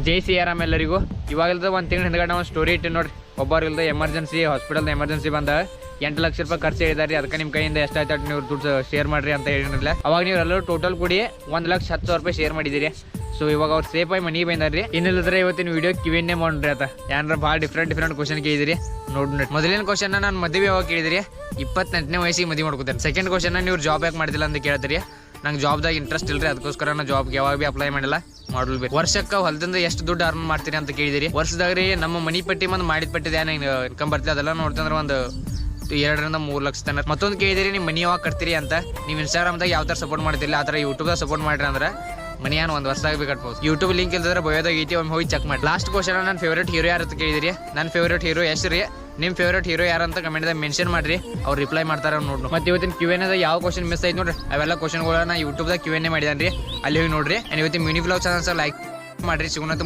ಜೈ ಸಿಯಾರಾಮ್ ಎಲ್ಲರಿಗೂ. ಇವಾಗಲ್ದ ಒಂದು ತಿಂಗಳ ಹಿಂದ್ಗಡೆ ಒಂದು ಸ್ಟೋರಿ ಇಟ್ಟು ನೋಡ್ರಿ. ಒಬ್ಬರಿಲ್ದ ಎಮರ್ಜೆನ್ಸಿ ಹಾಸ್ಪಿಟಲ್ ಎಮರ್ಜೆನ್ಸಿ ಬಂದ 8 ಲಕ್ಷ ರೂಪಾಯಿ ಖರ್ಚು ಹೇಳಿದಾರೆ. ಅದಕ್ಕೆ ನಿಮ್ಮ ಕೈಯಿಂದ ಎಷ್ಟಾಯ್ತು ನೀವು ದುಡ್ಡು ಶೇರ್ ಮಾಡ್ರಿ ಅಂತ ಹೇಳಿರಲಿಲ್ಲ. ಅವಾಗ ನೀವು ಎಲ್ಲರೂ ಟೋಟಲ್ ಕೂಡಿ 1,10,000 ರೂಪಾಯಿ ಶೇರ್ ಮಾಡಿದ್ದೀರಿ. ಸೊ ಇವಾಗ ಅವ್ರು ಸೇಫ್ ಆಗಿ ಮನಿ ಬಂದಾರ್ರಿ. ಇನ್ನಿಲ್ಲದ್ರೆ ಇವತ್ತಿನ ವಿಡಿಯೋ ಕಿವಿಯನ್ನೇ ಮಾಡ್ರಿ ಆತ. ಏನಾರ ಭಾಳ ಡಿಫ್ರೆಂಟ್ ಕ್ವಶನ್ ಕೇಳಿದಿರಿ ನೋಡ್ರಿ. ಮೊದಲಿನ ಕ್ವಶನ್ ನಾನು ಮದುವೆ ಯಾವಾಗ ಕೇಳಿದಿರಿ? 28ನೇ ವಯಸ್ಸಿಗೆ ಮದುವೆ ಮಾಡ್ಕೊತಾರೆ. ಸೆಕೆಂಡ್ ಕ್ವಶನ್ ನೀವು ಜಾಬ್ ಯಾಕೆ ಮಾಡ್ತಿಲ್ಲ ಅಂತ ಕೇಳ್ತೀರಿ. ನಂಗೆ ಜಾಬ್ದಾಗ ಇಂಟ್ರೆಸ್ಟ್ ಇಲ್ರಿ, ಅದಕ್ಕೋಸ್ಕರ ನಾನು ಜಾಬ್ಗೆ ಯಾವಾಗ ಭೀ ಅಪ್ಲೈ ಮಾಡಿಲ್ಲ, ಮಾಡಲ್ಬೇಕು. ವರ್ಷಕ್ಕೆ ಹೊಲದಿಂದ ಎಷ್ಟು ದುಡ್ಡು ಅರ್ನ್ ಮಾಡ್ತೀರಿ ಅಂತ ಕೇಳಿದಿರಿ. ವರ್ಷದಾಗ ರೀ ನಮ್ಮ ಮನಿ ಪಟ್ಟಿ ಮಂದು ಮಾಡಿದ ಪಟ್ಟಿದ ಏನು ಇನ್ಕಮ್ ಬರ್ತೀವಿ ಅದೆಲ್ಲ ನೋಡ್ತಂದ್ರೆ ಒಂದು 2 ರಿಂದ 3 ಲಕ್ಷ ತನಕ. ಮತ್ತೊಂದು ಕೇಳಿದಿರಿ ನಿಮ್ಮ ಮನಿ ಯಾವಾಗ ಕಟ್ತೀರಿ ಅಂತ. ನೀವು ಇನ್ಸ್ಟಾಗ್ರಾಮ್ದಾಗ ಯಾವ ಥರ ಸಪೋರ್ಟ್ ಮಾಡ್ತಿಲ್ಲ ಆ ಥರ ಯೂಟ್ಯೂಬ್ದಾಗ ಸಪೋರ್ಟ್ ಮಾಡ್ರಿ ಅಂದ್ರೆ ಮನಿ ಏನು 1 ವರ್ಷದಾಗ ಭೀ ಕಟ್ಬೋದು. ಯೂಟ್ಯೂಬ್ ಲಿಂಕ್ ಇಲ್ದಿದ್ರೆ ಬಯೋದಾಗ ಐತಿ, ಒಮ್ಮೆ ಹೋಗಿ ಚೆಕ್ ಮಾಡಿ. ಲಾಸ್ಟ್ ಕ್ವಶನ್ ನನ್ನ ಫೇವ್ರೇಟ್ ಹೀರೋ ಯಾರು ಅಂತ ಕೇಳಿದಿರಿ. ನನ್ನ ಫೇವ್ರೇಟ್ ಹೀರೋ ಹೆಸರು ರೀ. ನಿಮ್ಮ ಫೇವ್ರೇಟ್ ಹೀರೋ ಯಾರು ಅಂತ ಕಮೆಂಟ್ದಾಗ ಮೆನ್ಷನ್ ಮಾಡಿರಿ, ಅವ್ರು ರಿಪ್ಲೈ ಮಾಡ್ತಾರೆ ನೋಡ್ರಿ. ಮತ್ತೆ ಇವತ್ತಿನ Q&A ಯಾವ ಕ್ವಶನ್ ಮಿಸ್ ಆಯ್ತು ನೋಡ್ರಿ, ಅವೆಲ್ಲ ಕ್ವಶನ್ಗಳನ್ನ ಯೂಟ್ಯೂಬ್ದಾಗ Q&A ಮಾಡಿದಾನೆ ರೀ, ಅಲ್ಲಿ ಹೋಗಿ ನೋಡ್ರಿ. ಇವತ್ತಿನ ಮಿನಿ ಬ್ಲಾಗ್ ಚಾನಲ್ ಲೈಕ್ ಮಾಡಿರಿ. ಸಿಗೋಣ